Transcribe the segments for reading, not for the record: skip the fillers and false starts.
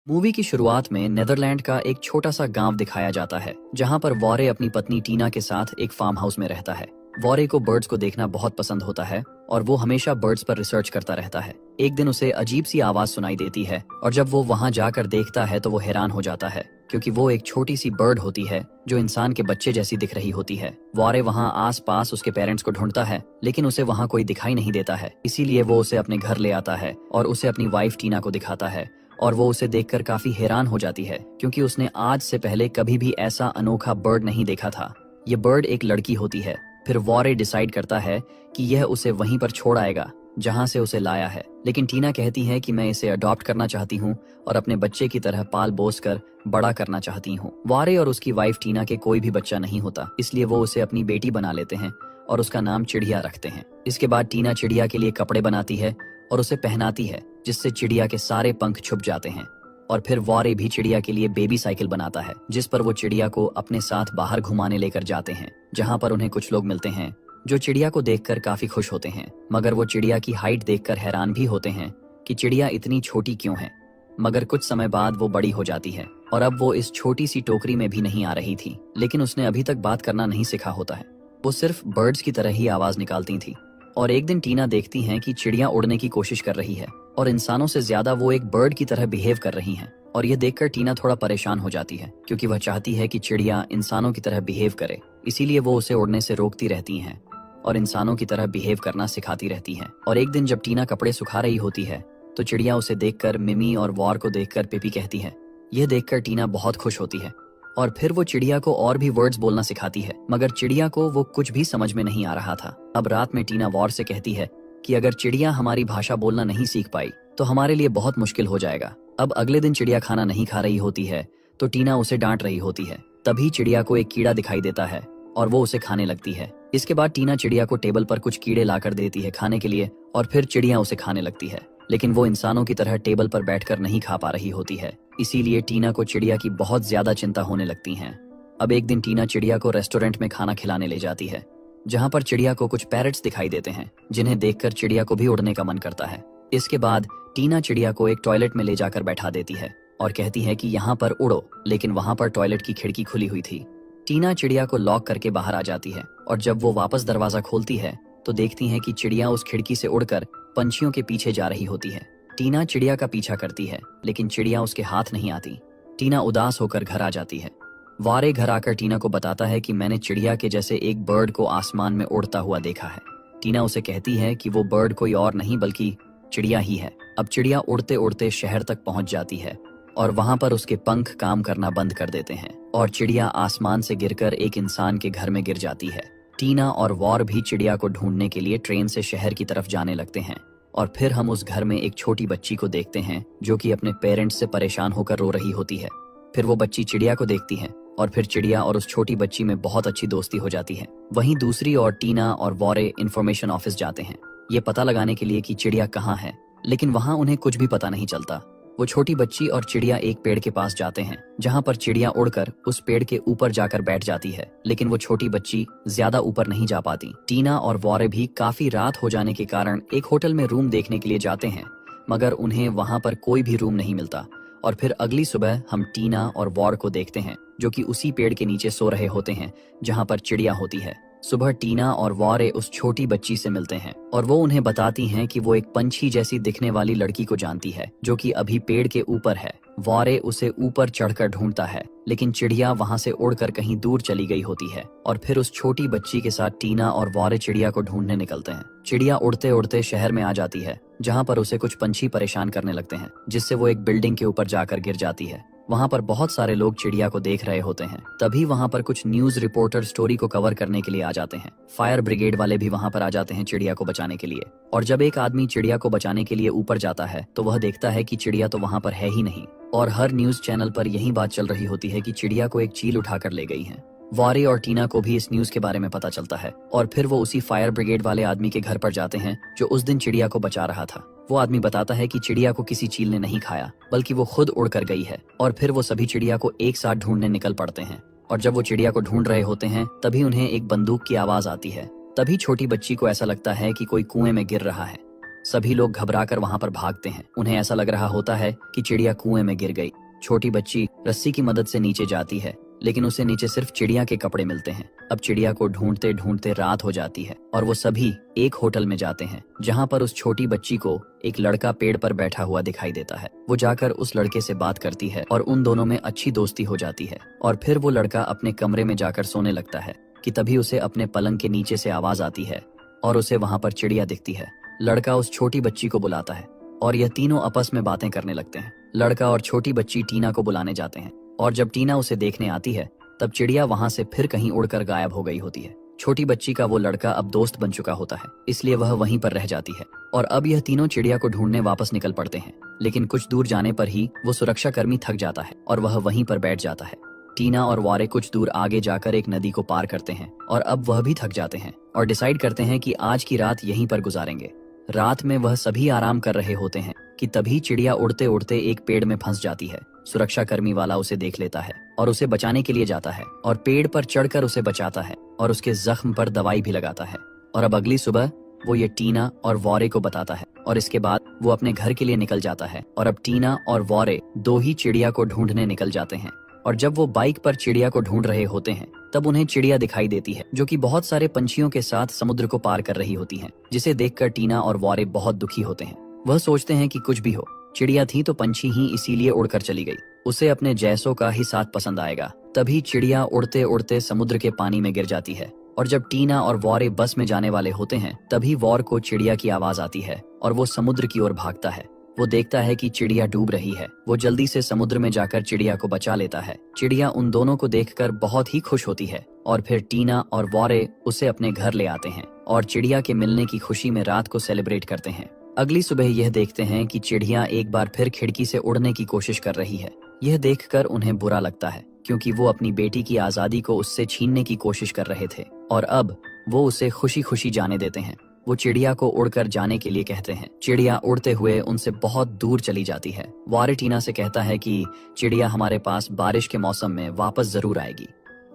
Movie की शुरुआत में नेदरलैंड का एक छोटा सा गांव दिखाया जाता है जहां पर वॉरे अपनी पत्नी टीना के साथ एक फार्म हाउस में रहता है। वॉरे को बर्ड्स को देखना बहुत पसंद होता है और वो हमेशा बर्ड्स पर रिसर्च करता रहता है। एक दिन उसे अजीब सी आवाज सुनाई देती है और जब वो वहां जाकर देखता है तो वो हैरान हो जाता है क्योंकि वो एक छोटी सी बर्ड होती है जो इंसान के बच्चे जैसी दिख रही होती है। वॉरे वहां आस पास उसके पेरेंट्स को ढूंढता है लेकिन उसे वहां कोई दिखाई नहीं देता है, इसीलिए वो उसे अपने घर ले आता है और उसे अपनी वाइफ टीना को दिखाता है और वो उसे देखकर काफी हैरान हो जाती है क्योंकि उसने आज से पहले कभी भी ऐसा अनोखा बर्ड नहीं देखा था। ये बर्ड एक लड़की होती है। फिर वॉरे डिसाइड करता है कि यह उसे वहीं पर छोड़ आएगा जहां से उसे लाया है, लेकिन टीना कहती है कि मैं इसे अडॉप्ट करना चाहती हूँ और अपने बच्चे की तरह पाल पोस कर बड़ा करना चाहती हूँ। वॉरे और उसकी वाइफ टीना के कोई भी बच्चा नहीं होता, इसलिए वो उसे अपनी बेटी बना लेते हैं और उसका नाम चिड़िया रखते हैं। इसके बाद टीना चिड़िया के लिए कपड़े बनाती है और उसे पहनाती है जिससे चिड़िया के सारे पंख छुप जाते हैं। और फिर वॉरे भी चिड़िया के लिए बेबी साइकिल बनाता है जिस पर वो चिड़िया को अपने साथ बाहर घुमाने लेकर जाते हैं, जहां पर उन्हें कुछ लोग मिलते हैं जो चिड़िया को देखकर काफी खुश होते हैं, मगर वो चिड़िया की हाइट देखकर हैरान भी होते हैं कि चिड़िया इतनी छोटी क्यों है। मगर कुछ समय बाद वो बड़ी हो जाती है और अब वो इस छोटी सी टोकरी में भी नहीं आ रही थी, लेकिन उसने अभी तक बात करना नहीं सीखा होता है। वो सिर्फ बर्ड्स की तरह ही आवाज निकालती थी। और एक दिन टीना देखती हैं कि चिड़िया उड़ने की कोशिश कर रही है और इंसानों से ज्यादा वो एक बर्ड की तरह बिहेव कर रही हैं। और ये देखकर टीना थोड़ा परेशान हो जाती है क्योंकि वह चाहती है कि चिड़िया इंसानों की तरह बिहेव करे, इसीलिए वो उसे उड़ने से रोकती रहती हैं और इंसानों की तरह बिहेव करना सिखाती रहती हैं। और एक दिन जब टीना कपड़े सुखा रही होती है तो चिड़िया उसे देखकर मिमी और वॉर को देखकर पिपी कहती है। यह देखकर टीना बहुत खुश होती है और फिर वो चिड़िया को और भी वर्ड्स बोलना सिखाती है, मगर चिड़िया को वो कुछ भी समझ में नहीं आ रहा था। अब रात में टीना वॉर से कहती है कि अगर चिड़िया हमारी भाषा बोलना नहीं सीख पाई तो हमारे लिए बहुत मुश्किल हो जाएगा। अब अगले दिन चिड़िया खाना नहीं खा रही होती है तो टीना उसे डांट रही होती है। तभी चिड़िया को एक कीड़ा दिखाई देता है और वो उसे खाने लगती है। इसके बाद टीना चिड़िया को टेबल पर कुछ कीड़े लाकर देती है खाने के लिए और फिर चिड़िया उसे खाने लगती है, लेकिन वो इंसानों की तरह टेबल पर बैठकर नहीं खा पा रही होती है, इसीलिए टीना को चिड़िया की बहुत ज्यादा चिंता होने लगती है। अब एक दिन टीना चिड़िया को रेस्टोरेंट में खाना खिलाने ले जाती है जहां पर चिड़िया को कुछ पैरट्स दिखाई देते हैं जिन्हें देखकर चिड़िया को भी उड़ने का मन करता है। इसके बाद टीना चिड़िया को एक टॉयलेट में ले जाकर बैठा देती है और कहती है कि यहाँ पर उड़ो, लेकिन वहां पर टॉयलेट की खिड़की खुली हुई थी। टीना चिड़िया को लॉक करके बाहर आ जाती है और जब वो वापस दरवाजा खोलती है तो देखती है कि चिड़िया उस खिड़की से उड़कर पंछियों के पीछे जा रही होती है। टीना चिड़िया का पीछा करती है लेकिन चिड़िया उसके हाथ नहीं आती। टीना उदास होकर घर आ जाती है। वारे घर आकर टीना को बताता है कि मैंने चिड़िया के जैसे एक बर्ड को आसमान में उड़ता हुआ देखा है। टीना उसे कहती है कि वो बर्ड कोई और नहीं बल्कि चिड़िया ही है। अब चिड़िया उड़ते उड़ते शहर तक पहुंच जाती है और वहां पर उसके पंख काम करना बंद कर देते हैं और चिड़िया आसमान से गिरकर एक इंसान के घर में गिर जाती है। टीना और वॉर भी चिड़िया को ढूंढने के लिए ट्रेन से शहर की तरफ जाने लगते हैं और फिर हम उस घर में एक छोटी बच्ची को देखते हैं जो कि अपने पेरेंट्स से परेशान होकर रो रही होती है। फिर वो बच्ची चिड़िया को देखती है और फिर चिड़िया और उस छोटी बच्ची में बहुत अच्छी दोस्ती हो जाती है। वहीं दूसरी ओर टीना और वॉरे इंफॉर्मेशन ऑफिस जाते हैं ये पता लगाने के लिए कि चिड़िया कहाँ है, लेकिन वहां उन्हें कुछ भी पता नहीं चलता। वो छोटी बच्ची और चिड़िया एक पेड़ के पास जाते हैं जहां पर चिड़िया उड़कर उस पेड़ के ऊपर जाकर बैठ जाती है, लेकिन वो छोटी बच्ची ज्यादा ऊपर नहीं जा पाती। टीना और वॉरे भी काफी रात हो जाने के कारण एक होटल में रूम देखने के लिए जाते हैं, मगर उन्हें वहां पर कोई भी रूम नहीं मिलता। और फिर अगली सुबह हम टीना और वॉर को देखते हैं जो कि उसी पेड़ के नीचे सो रहे होते हैं जहां पर चिड़िया होती है। सुबह टीना और वॉरे उस छोटी बच्ची से मिलते हैं और वो उन्हें बताती हैं कि वो एक पंछी जैसी दिखने वाली लड़की को जानती है जो कि अभी पेड़ के ऊपर है। वॉरे उसे ऊपर चढ़कर ढूंढता है लेकिन चिड़िया वहां से उड़कर कहीं दूर चली गई होती है और फिर उस छोटी बच्ची के साथ टीना और वॉरे चिड़िया को ढूंढने निकलते हैं। चिड़िया उड़ते उड़ते शहर में आ जाती है जहां पर उसे कुछ पंछी परेशान करने लगते हैं जिससे वो एक बिल्डिंग के ऊपर जाकर गिर जाती है। वहां पर बहुत सारे लोग चिड़िया को देख रहे होते हैं। तभी वहां पर कुछ न्यूज रिपोर्टर स्टोरी को कवर करने के लिए आ जाते हैं। फायर ब्रिगेड वाले भी वहां पर आ जाते हैं चिड़िया को बचाने के लिए। और जब एक आदमी चिड़िया को बचाने के लिए ऊपर जाता है तो वह देखता है कि चिड़िया तो वहां पर है ही नहीं और हर न्यूज चैनल पर यही बात चल रही होती है कि चिड़िया को एक चील उठाकर ले गई है। वॉरे और टीना को भी इस न्यूज के बारे में पता चलता है और फिर वो उसी फायर ब्रिगेड वाले आदमी के घर पर जाते हैं जो उस दिन चिड़िया को बचा रहा था। वो आदमी बताता है कि चिड़िया को किसी चील ने नहीं खाया बल्कि वो खुद उड़कर गई है। और फिर वो सभी चिड़िया को एक साथ ढूंढने निकल पड़ते हैं और जब वो चिड़िया को ढूंढ रहे होते हैं तभी उन्हें एक बंदूक की आवाज आती है। तभी छोटी बच्ची को ऐसा लगता है कि कोई कुएं में गिर रहा है। सभी लोग घबराकर वहां पर भागते हैं। उन्हें ऐसा लग रहा होता है कि चिड़िया कुएं में गिर गई। छोटी बच्ची रस्सी की मदद से नीचे जाती है, लेकिन उसे नीचे सिर्फ चिड़िया के कपड़े मिलते हैं। अब चिड़िया को ढूंढते ढूंढते रात हो जाती है और वो सभी एक होटल में जाते हैं, जहां पर उस छोटी बच्ची को एक लड़का पेड़ पर बैठा हुआ दिखाई देता है। वो जाकर उस लड़के से बात करती है और उन दोनों में अच्छी दोस्ती हो जाती है। और फिर वो लड़का अपने कमरे में जाकर सोने लगता है कि तभी उसे अपने पलंग के नीचे से आवाज आती है और उसे वहां पर चिड़िया दिखती है। लड़का उस छोटी बच्ची को बुलाता है और यह तीनों आपस में बातें करने लगते हैं। लड़का और छोटी बच्ची टीना को बुलाने जाते हैं और जब टीना उसे देखने आती है तब चिड़िया वहां से फिर कहीं उड़कर गायब हो गई होती है। छोटी बच्ची का वो लड़का अब दोस्त बन चुका होता है, इसलिए वह वहीं पर रह जाती है और अब यह तीनों चिड़िया को ढूंढने वापस निकल पड़ते हैं। लेकिन कुछ दूर जाने पर ही वो सुरक्षा कर्मी थक जाता है और वह वहीं पर बैठ जाता है। टीना और वारे कुछ दूर आगे जाकर एक नदी को पार करते हैं और अब वह भी थक जाते हैं और डिसाइड करते हैं कि आज की रात यहीं पर गुजारेंगे। रात में वह सभी आराम कर रहे होते हैं कि तभी चिड़िया उड़ते उड़ते एक पेड़ में फंस जाती है। सुरक्षा कर्मी वाला उसे देख लेता है और उसे बचाने के लिए जाता है और पेड़ पर चढ़कर उसे बचाता है और उसके जख्म पर दवाई भी लगाता है। और अब अगली सुबह वो ये टीना और वॉरे को बताता है और इसके बाद वो अपने घर के लिए निकल जाता है। और अब टीना और वॉरे दो ही चिड़िया को ढूंढने निकल जाते हैं और जब वो बाइक पर चिड़िया को ढूंढ रहे होते हैं तब उन्हें चिड़िया दिखाई देती है, जो कि बहुत सारे पंछियों के साथ समुद्र को पार कर रही होती हैं, जिसे देखकर टीना और वॉरे बहुत दुखी होते हैं। वह सोचते हैं कि कुछ भी हो, चिड़िया थी तो पंछी ही इसीलिए उड़कर चली गई, उसे अपने जैसों का ही साथ पसंद आएगा। तभी चिड़िया उड़ते उड़ते समुद्र के पानी में गिर जाती है और जब टीना और वॉरे बस में जाने वाले होते हैं तभी वॉर को चिड़िया की आवाज आती है और वो समुद्र की ओर भागता है। वो देखता है कि चिड़िया डूब रही है। वो जल्दी से समुद्र में जाकर चिड़िया को बचा लेता है। चिड़िया उन दोनों को देखकर बहुत ही खुश होती है और फिर टीना और वॉरे उसे अपने घर ले आते हैं और चिड़िया के मिलने की खुशी में रात को सेलिब्रेट करते हैं। अगली सुबह यह देखते हैं कि चिड़िया एक बार फिर खिड़की से उड़ने की कोशिश कर रही है। यह देखकर उन्हें बुरा लगता है क्योंकि वो अपनी बेटी की आजादी को उससे छीनने की कोशिश कर रहे थे और अब वो उसे खुशी खुशी जाने देते हैं। वो चिड़िया को उड़कर जाने के लिए कहते हैं। चिड़िया उड़ते हुए उनसे बहुत दूर चली जाती है। वारे टीना से कहता है कि चिड़िया हमारे पास बारिश के मौसम में वापस जरूर आएगी।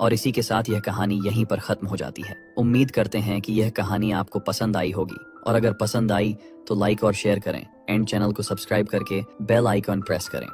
और इसी के साथ यह कहानी यहीं पर खत्म हो जाती है। उम्मीद करते हैं कि यह कहानी आपको पसंद आई होगी और अगर पसंद आई तो लाइक और शेयर करें एंड चैनल को सब्सक्राइब करके बेल आइकन प्रेस करें।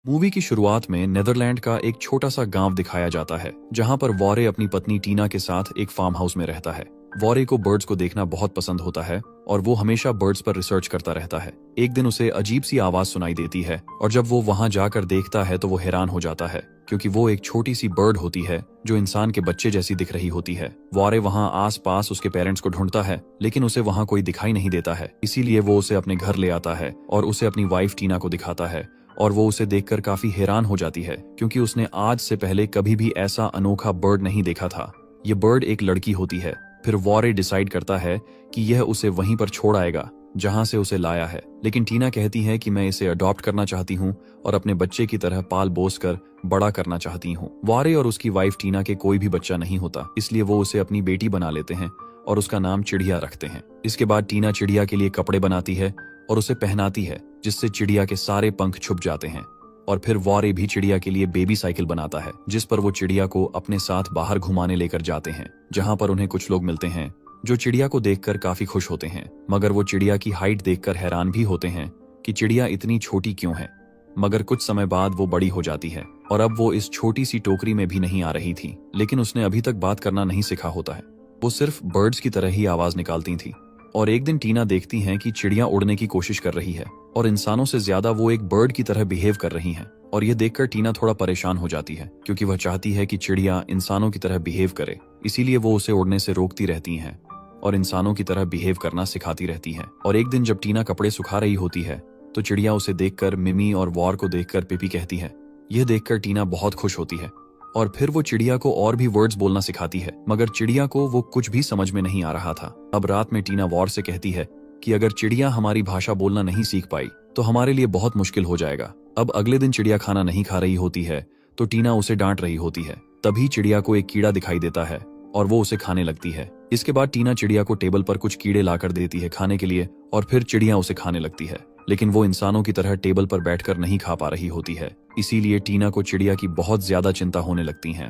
मूवी की शुरुआत में नेदरलैंड का एक छोटा सा गांव दिखाया जाता है, जहां पर वॉरे अपनी पत्नी टीना के साथ एक फार्म हाउस में रहता है। वॉरे को बर्ड्स को देखना बहुत पसंद होता है और वो हमेशा बर्ड्स पर रिसर्च करता रहता है। एक दिन उसे अजीब सी आवाज सुनाई देती है और जब वो वहां जाकर देखता है तो वो हैरान हो जाता है क्योंकि वो एक छोटी सी बर्ड होती है जो इंसान के बच्चे जैसी दिख रही होती है। वॉरे वहां आस पास उसके पेरेंट्स को ढूंढता है लेकिन उसे वहां कोई दिखाई नहीं देता है, इसीलिए वो उसे अपने घर ले आता है और उसे अपनी वाइफ टीना को दिखाता है और वो उसे देखकर काफी हैरान हो जाती है क्योंकि उसने आज से पहले कभी भी ऐसा अनोखा बर्ड नहीं देखा था। ये बर्ड एक लड़की होती है। फिर वॉरे डिसाइड करता है कि यह उसे वहीं पर छोड़ आएगा जहां से उसे लाया है, लेकिन टीना कहती है कि मैं इसे अडॉप्ट करना चाहती हूँ और अपने बच्चे की तरह पाल पोस कर बड़ा करना चाहती हूँ। वॉरे और उसकी वाइफ टीना के कोई भी बच्चा नहीं होता, इसलिए वो उसे अपनी बेटी बना लेते हैं और उसका नाम चिड़िया रखते हैं। इसके बाद टीना चिड़िया के लिए कपड़े बनाती है और उसे पहनाती है जिससे चिड़िया के सारे पंख छुप जाते हैं। और फिर वॉरे भी चिड़िया के लिए बेबी साइकिल बनाता है जिस पर वो चिड़िया को अपने साथ बाहर घुमाने लेकर जाते हैं, जहां पर उन्हें कुछ लोग मिलते हैं जो चिड़िया को देखकर काफी खुश होते हैं, मगर वो चिड़िया की हाइट देखकर हैरान भी होते हैं कि चिड़िया इतनी छोटी क्यों है। मगर कुछ समय बाद वो बड़ी हो जाती है और अब वो इस छोटी सी टोकरी में भी नहीं आ रही थी, लेकिन उसने अभी तक बात करना नहीं सीखा होता है। वो सिर्फ बर्ड्स की तरह ही आवाज निकालती थी। और एक दिन टीना देखती हैं कि चिड़िया उड़ने की कोशिश कर रही है और इंसानों से ज्यादा वो एक बर्ड की तरह बिहेव कर रही हैं। और यह देखकर टीना थोड़ा परेशान हो जाती है क्योंकि वह चाहती है कि चिड़िया इंसानों की तरह बिहेव करे, इसीलिए वो उसे उड़ने से रोकती रहती हैं और इंसानों की तरह बिहेव करना सिखाती रहती हैं। और एक दिन जब टीना कपड़े सुखा रही होती है तो चिड़िया उसे देखकर मिमी और वॉर को देखकर पिपी कहती है। यह देखकर टीना बहुत खुश होती है और फिर वो चिड़िया को और भी वर्ड्स बोलना सिखाती है, मगर चिड़िया को वो कुछ भी समझ में नहीं आ रहा था। अब रात में टीना वॉर से कहती है कि अगर चिड़िया हमारी भाषा बोलना नहीं सीख पाई तो हमारे लिए बहुत मुश्किल हो जाएगा। अब अगले दिन चिड़िया खाना नहीं खा रही होती है तो टीना उसे डांट रही होती है। तभी चिड़िया को एक कीड़ा दिखाई देता है और वो उसे खाने लगती है। इसके बाद टीना चिड़िया को टेबल पर कुछ कीड़े लाकर देती है खाने के लिए और फिर चिड़िया उसे खाने लगती है, लेकिन वो इंसानों की तरह टेबल पर बैठकर नहीं खा पा रही होती है, इसीलिए टीना को चिड़िया की बहुत ज्यादा चिंता होने लगती है।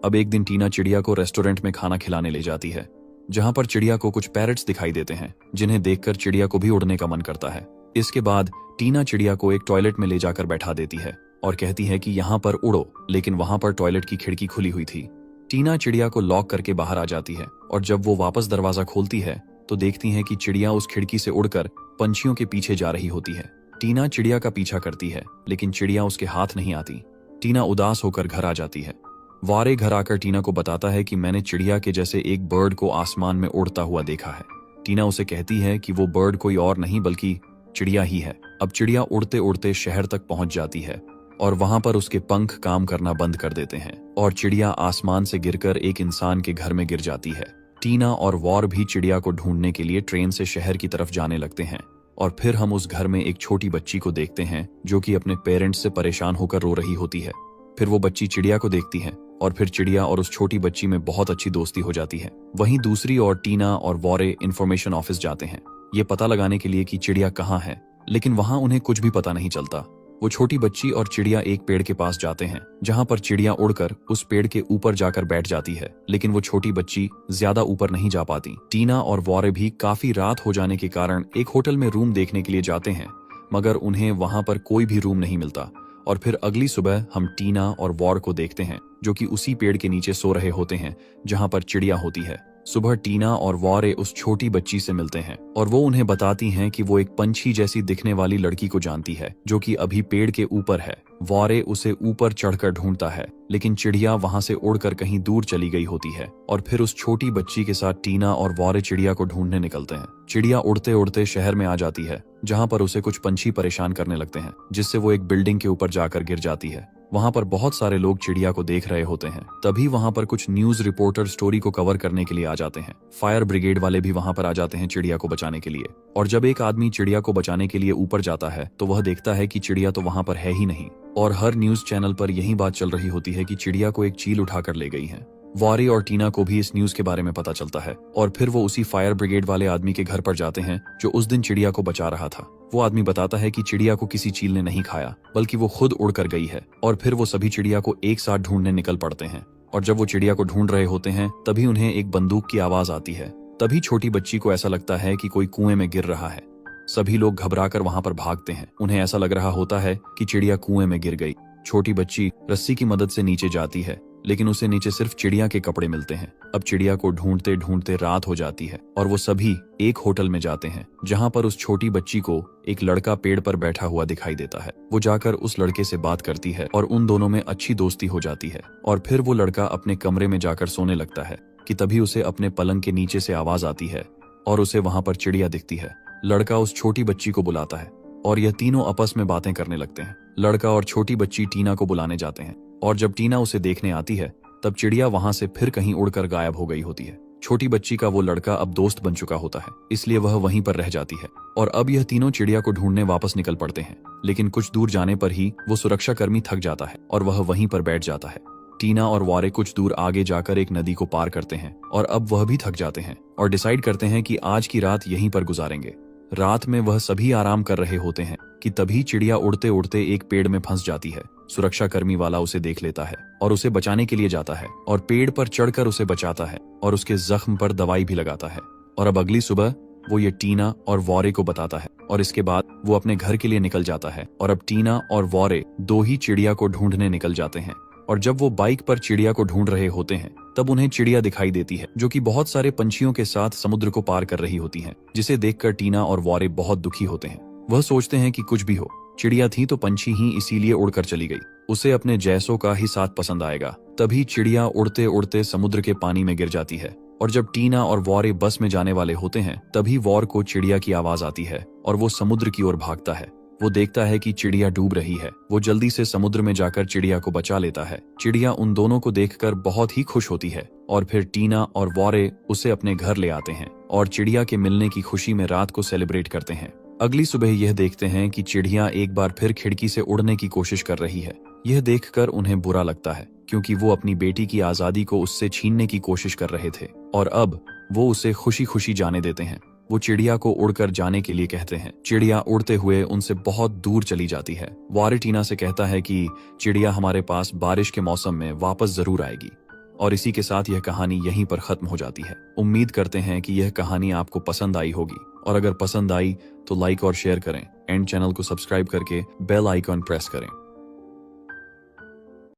अब एक दिन टीना चिड़िया को रेस्टोरेंट में खाना खिलाने ले जाती है जहाँ पर चिड़िया को कुछ पैरट्स दिखाई देते हैं जिन्हें देखकर चिड़िया को भी उड़ने का मन करता है। इसके बाद टीना चिड़िया को एक टॉयलेट में ले जाकर बैठा देती है और कहती है कि यहाँ पर उड़ो, लेकिन वहां पर टॉयलेट की खिड़की खुली हुई थी। टीना चिड़िया को लॉक करके बाहर आ जाती है और जब वो वापस दरवाजा खोलती है तो देखती है कि चिड़िया उस खिड़की से उड़कर पंछियों के पीछे जा रही होती है। टीना चिड़िया का पीछा करती है लेकिन चिड़िया उसके हाथ नहीं आती। टीना उदास होकर घर आ जाती है। वारे घर आकर टीना को बताता है कि मैंने चिड़िया के जैसे एक बर्ड को आसमान में उड़ता हुआ देखा है। टीना उसे कहती है कि वो बर्ड कोई और नहीं बल्कि चिड़िया ही है। अब चिड़िया उड़ते उड़ते शहर तक पहुंच जाती है और वहां पर उसके पंख काम करना बंद कर देते हैं और चिड़िया आसमान से गिरकर एक इंसान के घर में गिर जाती है। टीना और वॉर भी चिड़िया को ढूंढने के लिए ट्रेन से शहर की तरफ जाने लगते हैं और फिर हम उस घर में एक छोटी बच्ची को देखते हैं जो कि अपने पेरेंट्स से परेशान होकर रो रही होती है। फिर वो बच्ची चिड़िया को देखती है और फिर चिड़िया और उस छोटी बच्ची में बहुत अच्छी दोस्ती हो जाती है। वहीं दूसरी ओर टीना और वॉरे इंफॉर्मेशन ऑफिस जाते हैं ये पता लगाने के लिए कि चिड़िया कहाँ है, लेकिन वहां उन्हें कुछ भी पता नहीं चलता। वो छोटी बच्ची और चिड़िया एक पेड़ के पास जाते हैं जहां पर चिड़िया उड़कर उस पेड़ के ऊपर जाकर बैठ जाती है, लेकिन वो छोटी बच्ची ज्यादा ऊपर नहीं जा पाती। टीना और वॉरे भी काफी रात हो जाने के कारण एक होटल में रूम देखने के लिए जाते हैं, मगर उन्हें वहां पर कोई भी रूम नहीं मिलता। और फिर अगली सुबह हम टीना और वॉर को देखते हैं जो कि उसी पेड़ के नीचे सो रहे होते हैं जहां पर चिड़िया होती है। सुबह टीना और वॉरे उस छोटी बच्ची से मिलते हैं और वो उन्हें बताती हैं कि वो एक पंछी जैसी दिखने वाली लड़की को जानती है जो कि अभी पेड़ के ऊपर है। वॉरे उसे ऊपर चढ़कर ढूंढता है लेकिन चिड़िया वहां से उड़कर कहीं दूर चली गई होती है और फिर उस छोटी बच्ची के साथ टीना और वॉरे चिड़िया को ढूंढने निकलते हैं। चिड़िया उड़ते उड़ते शहर में आ जाती है जहां पर उसे कुछ पंछी परेशान करने लगते हैं जिससे वो एक बिल्डिंग के ऊपर जाकर गिर जाती है। वहां पर बहुत सारे लोग चिड़िया को देख रहे होते हैं। तभी वहां पर कुछ न्यूज रिपोर्टर स्टोरी को कवर करने के लिए आ जाते हैं। फायर ब्रिगेड वाले भी वहां पर आ जाते हैं चिड़िया को बचाने के लिए। और जब एक आदमी चिड़िया को बचाने के लिए ऊपर जाता है तो वह देखता है कि चिड़िया तो वहां पर है ही नहीं और हर न्यूज चैनल पर यही बात चल रही होती है कि चिड़िया को एक चील उठाकर ले गई है। वॉरे और टीना को भी इस न्यूज के बारे में पता चलता है और फिर वो उसी फायर ब्रिगेड वाले आदमी के घर पर जाते हैं जो उस दिन चिड़िया को बचा रहा था। वो आदमी बताता है कि चिड़िया को किसी चील ने नहीं खाया बल्कि वो खुद उड़कर गई है। और फिर वो सभी चिड़िया को एक साथ ढूंढने निकल पड़ते हैं और जब वो चिड़िया को ढूंढ रहे होते हैं तभी उन्हें एक बंदूक की आवाज आती है। तभी छोटी बच्ची को ऐसा लगता है कि कोई कुएं में गिर रहा है। सभी लोग घबराकर वहां पर भागते हैं। उन्हें ऐसा लग रहा होता है कि चिड़िया कुएं में गिर गई। छोटी बच्ची रस्सी की मदद से नीचे जाती है लेकिन उसे नीचे सिर्फ चिड़िया के कपड़े मिलते हैं। अब चिड़िया को ढूंढते ढूंढते रात हो जाती है और वो सभी एक होटल में जाते हैं जहां पर उस छोटी बच्ची को एक लड़का पेड़ पर बैठा हुआ दिखाई देता है। वो जाकर उस लड़के से बात करती है और उन दोनों में अच्छी दोस्ती हो जाती है और फिर वो लड़का अपने कमरे में जाकर सोने लगता है कि तभी उसे अपने पलंग के नीचे से आवाज आती है और उसे वहां पर चिड़िया दिखती है। लड़का उस छोटी बच्ची को बुलाता है और यह तीनों आपस में बातें करने लगते हैं। लड़का और छोटी बच्ची टीना को बुलाने जाते हैं और जब टीना उसे देखने आती है तब चिड़िया वहां से फिर कहीं उड़कर गायब हो गई होती है। छोटी बच्ची का वो लड़का अब दोस्त बन चुका होता है इसलिए वह वहीं पर रह जाती है और अब यह तीनों चिड़िया को ढूंढने वापस निकल पड़ते हैं। लेकिन कुछ दूर जाने पर ही वो सुरक्षा कर्मी थक जाता है और वह वहीं पर बैठ जाता है। टीना और वॉरे कुछ दूर आगे जाकर एक नदी को पार करते हैं और अब वह भी थक जाते हैं और डिसाइड करते हैं कि आज की रात यहीं पर गुजारेंगे। रात में वह सभी आराम कर रहे होते हैं कि तभी चिड़िया उड़ते उड़ते एक पेड़ में फंस जाती है। सुरक्षा कर्मी वाला उसे देख लेता है और उसे बचाने के लिए जाता है और पेड़ पर चढ़कर उसे बचाता है और उसके जख्म पर दवाई भी लगाता है। और अब अगली सुबह वो ये टीना और वॉरे को बताता है और इसके बाद वो अपने घर के लिए निकल जाता है। और अब टीना और वॉरे दो ही चिड़िया को ढूंढने निकल जाते हैं और जब वो बाइक पर चिड़िया को ढूंढ रहे होते हैं तब उन्हें चिड़िया दिखाई देती है जो कि बहुत सारे पंछियों के साथ समुद्र को पार कर रही होती है, जिसे देखकर टीना और वॉरे बहुत दुखी होते हैं। वह सोचते हैं कि कुछ भी हो, चिड़िया थी तो पंछी ही इसीलिए उड़कर चली गई, उसे अपने जैसों का ही साथ पसंद आएगा। तभी चिड़िया उड़ते उड़ते समुद्र के पानी में गिर जाती है और जब टीना और वॉरे बस में जाने वाले होते हैं तभी वॉर को चिड़िया की आवाज आती है और वो समुद्र की ओर भागता है। वो देखता है कि चिड़िया डूब रही है। वो जल्दी से समुद्र में जाकर चिड़िया को बचा लेता है। चिड़िया उन दोनों को देखकर बहुत ही खुश होती है और फिर टीना और वॉरे उसे अपने घर ले आते हैं और चिड़िया के मिलने की खुशी में रात को सेलिब्रेट करते हैं। अगली सुबह यह देखते हैं कि चिड़िया एक बार फिर खिड़की से उड़ने की कोशिश कर रही है। यह देखकर उन्हें बुरा लगता है क्योंकि वो अपनी बेटी की आजादी को उससे छीनने की कोशिश कर रहे थे और अब वो उसे खुशी खुशी जाने देते हैं। वो चिड़िया को उड़कर जाने के लिए कहते हैं। चिड़िया उड़ते हुए उनसे बहुत दूर चली जाती है। वॉरे टीना से कहता है कि चिड़िया हमारे पास बारिश के मौसम में वापस जरूर आएगी। और इसी के साथ यह कहानी यहीं पर खत्म हो जाती है। उम्मीद करते हैं कि यह कहानी आपको पसंद आई होगी, और अगर पसंद आई तो लाइक और शेयर करें एंड चैनल को सब्सक्राइब करके बेल आइकॉन प्रेस करें।